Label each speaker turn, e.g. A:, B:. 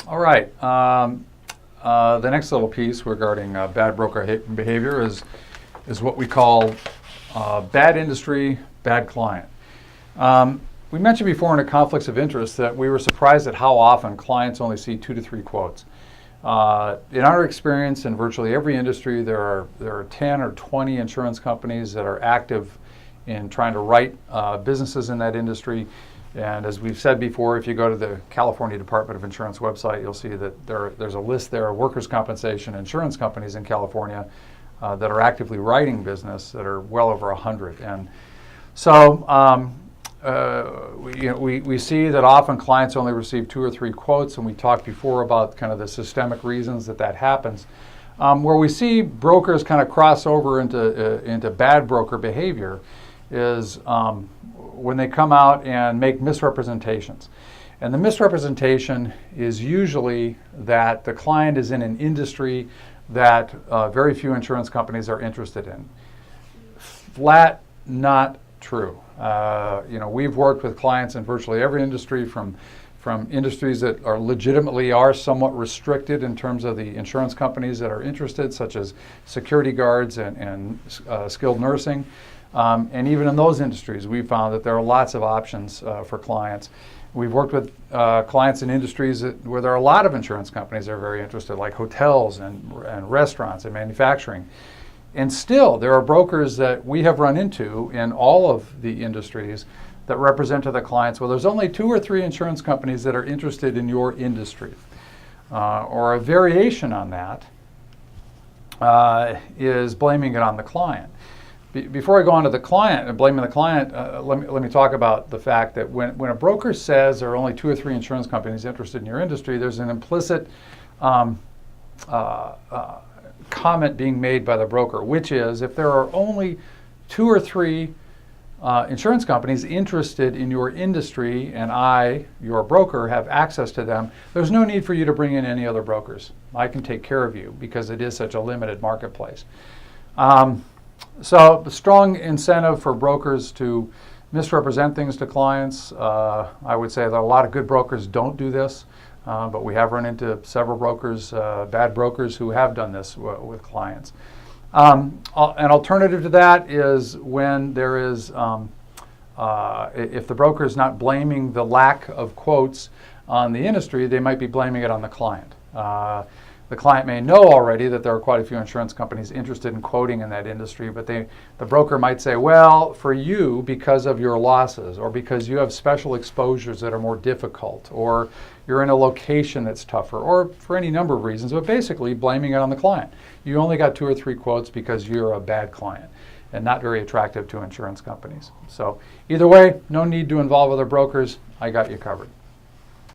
A: All right. The next little piece regarding bad broker behavior is what we call bad industry, bad client. We mentioned before in a conflicts of interest that we were surprised at how often clients only see 2 to 3 quotes. In our experience, in virtually every industry, there are 10 or 20 insurance companies that are active in trying to write businesses in that industry. And as we've said before, if you go to the California Department of Insurance website, you'll see that there's a list there of workers' compensation insurance companies in California that are actively writing business that are well over 100. And so we see that often clients only receive 2 or 3 quotes, and we talked before about kind of the systemic reasons that happens. Where we see brokers kind of cross over into bad broker behavior is when they come out and make misrepresentations. And the misrepresentation is usually that the client is in an industry that very few insurance companies are interested in. Flat not true. We've worked with clients in virtually every industry, from industries that are legitimately somewhat restricted in terms of the insurance companies that are interested, such as security guards and skilled nursing. And even in those industries, we found that there are lots of options for clients. We've worked with clients in industries where there are a lot of insurance companies that are very interested, like hotels and restaurants and manufacturing. And still, there are brokers that we have run into in all of the industries that represent to the clients, well, there's only 2 or 3 insurance companies that are interested in your industry. Or a variation on that is blaming it on the client. Before I go on to the client and blaming the client, let me talk about the fact that when a broker says there are only 2 or 3 insurance companies interested in your industry, there's an implicit comment being made by the broker, which is if there are only 2 or 3 insurance companies interested in your industry and I, your broker, have access to them, there's no need for you to bring in any other brokers. I can take care of you because it is such a limited marketplace. So the strong incentive for brokers to misrepresent things to clients. I would say that a lot of good brokers don't do this, but we have run into several brokers, bad brokers, who have done this with clients. An alternative to that is when there is, if the broker is not blaming the lack of quotes on the industry, they might be blaming it on the client. The client may know already that there are quite a few insurance companies interested in quoting in that industry, but the broker might say, well, for you, because of your losses, or because you have special exposures that are more difficult, or you're in a location that's tougher, or for any number of reasons, but basically blaming it on the client. You only got 2 or 3 quotes because you're a bad client and not very attractive to insurance companies. So either way, no need to involve other brokers. I got you covered.